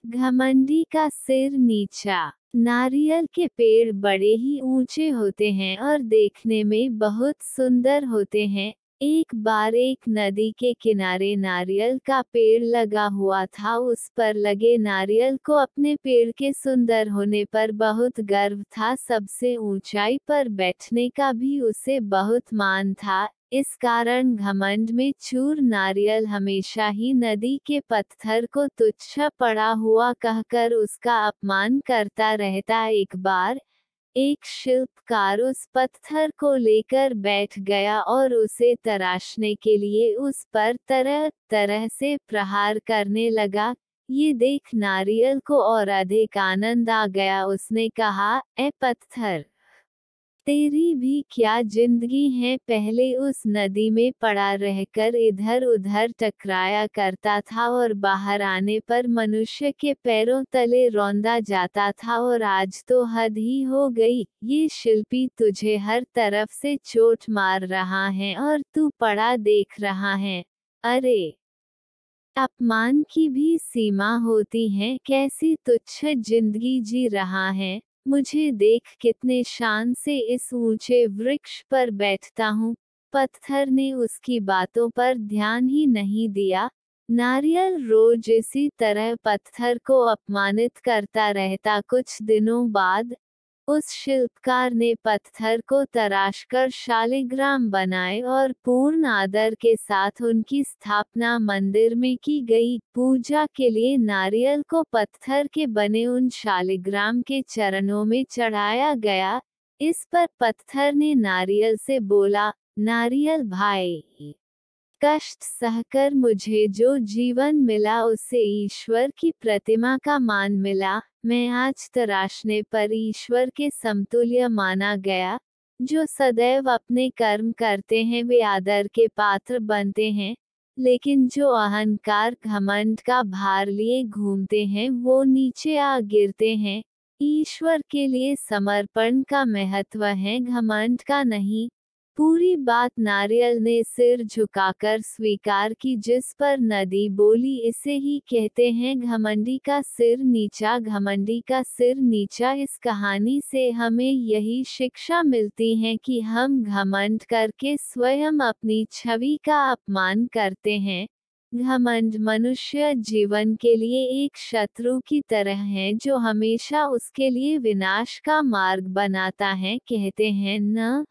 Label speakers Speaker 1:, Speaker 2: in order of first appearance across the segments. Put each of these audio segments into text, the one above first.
Speaker 1: घमंडी का सिर नीचा। नारियल के पेड़ बड़े ही ऊंचे होते हैं और देखने में बहुत सुंदर होते हैं। एक बार एक नदी के किनारे नारियल का पेड़ लगा हुआ था। उस पर लगे नारियल को अपने पेड़ के सुंदर होने पर बहुत गर्व था। सबसे ऊंचाई पर बैठने का भी उसे बहुत मान था। इस कारण घमंड में चूर नारियल हमेशा ही नदी के पत्थर को तुच्छ पड़ा हुआ कहकर उसका अपमान करता रहता। एक बार एक शिल्पकार उस पत्थर को लेकर बैठ गया और उसे तराशने के लिए उस पर तरह तरह से प्रहार करने लगा। ये देख नारियल को और अधिक आनंद आ गया। उसने कहा, ए पत्थर, तेरी भी क्या जिंदगी है। पहले उस नदी में पड़ा रहकर इधर उधर टकराया करता था और बाहर आने पर मनुष्य के पैरों तले रौंदा जाता था, और आज तो हद ही हो गई। ये शिल्पी तुझे हर तरफ से चोट मार रहा है और तू पड़ा देख रहा है। अरे, अपमान की भी सीमा होती है। कैसी तुच्छ जिंदगी जी रहा है। मुझे देख कितने शान से इस ऊंचे वृक्ष पर बैठता हूँ। पत्थर ने उसकी बातों पर ध्यान ही नहीं दिया। नारियल रोज इसी तरह पत्थर को अपमानित करता रहता। कुछ दिनों बाद उस शिल्पकार ने पत्थर को तराशकर शालिग्राम बनाए और पूर्ण आदर के साथ उनकी स्थापना मंदिर में की गई। पूजा के लिए नारियल को पत्थर के बने उन शालिग्राम के चरणों में चढ़ाया गया। इस पर पत्थर ने नारियल से बोला, नारियल भाई, कष्ट सहकर मुझे जो जीवन मिला उससे ईश्वर की प्रतिमा का मान मिला। मैं आज तराशने पर ईश्वर के समतुल्य माना गया। जो सदैव अपने कर्म करते हैं वे आदर के पात्र बनते हैं, लेकिन जो अहंकार घमंड का भार लिए घूमते हैं वो नीचे आ गिरते हैं। ईश्वर के लिए समर्पण का महत्व है, घमंड का नहीं। पूरी बात नारियल ने सिर झुकाकर स्वीकार की, जिस पर नदी बोली, इसे ही कहते हैं घमंडी का सिर नीचा। घमंडी का सिर नीचा। इस कहानी से हमें यही शिक्षा मिलती है कि हम घमंड करके स्वयं अपनी छवि का अपमान करते हैं। घमंड मनुष्य जीवन के लिए एक शत्रु की तरह है जो हमेशा उसके लिए विनाश का मार्ग बनाता है। कहते हैं न,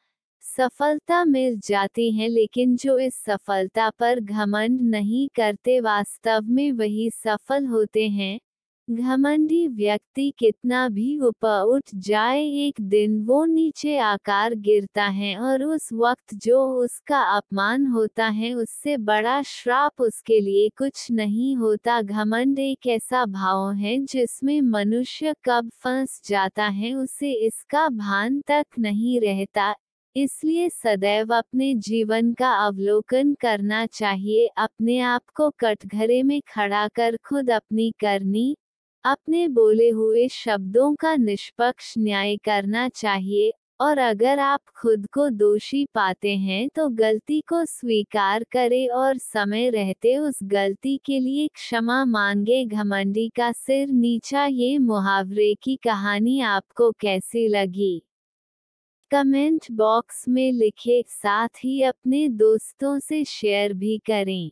Speaker 1: सफलता मिल जाती है, लेकिन जो इस सफलता पर घमंड नहीं करते वास्तव में वही सफल होते हैं। घमंडी व्यक्ति कितना भी ऊपर उठ जाए, एक दिन वो नीचे आकर गिरता है और उस वक्त जो उसका अपमान होता है उससे बड़ा श्राप उसके लिए कुछ नहीं होता। घमंड एक ऐसा भाव है जिसमें मनुष्य कब फंस जाता है उसे इसका भान तक नहीं रहता। इसलिए सदैव अपने जीवन का अवलोकन करना चाहिए। अपने आप को कटघरे में खड़ा कर खुद अपनी करनी, अपने बोले हुए शब्दों का निष्पक्ष न्याय करना चाहिए। और अगर आप खुद को दोषी पाते हैं तो गलती को स्वीकार करें और समय रहते उस गलती के लिए क्षमा मांगे। घमंडी का सिर नीचा। ये मुहावरे की कहानी आपको कैसी लगी? कमेंट बॉक्स में लिखें, साथ ही अपने दोस्तों से शेयर भी करें।